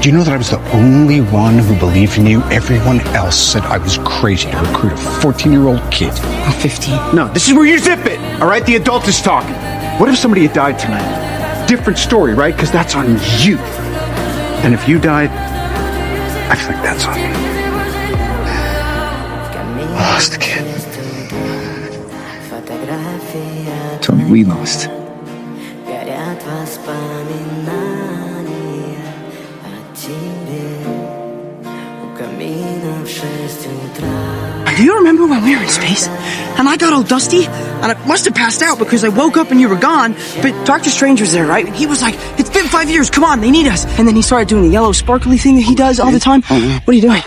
Do you know that I was the only one who believed in you? Everyone else said I was crazy to recruit a 14-year-old kid. I'm 15. No, this is where you zip it, all right? The adult is talking. What if somebody had died tonight? Different story, right? Because that's on you. And if you died, I feel like that's on me. I lost a kid. Tony, we lost. Do you remember when we were in space? And I got all dusty? And I must have passed out because I woke up and you were gone. But Dr. Strange was there, right? And he was like, it's been 5 years, come on, they need us. And then he started doing the yellow sparkly thing that he does all the time. What are you doing?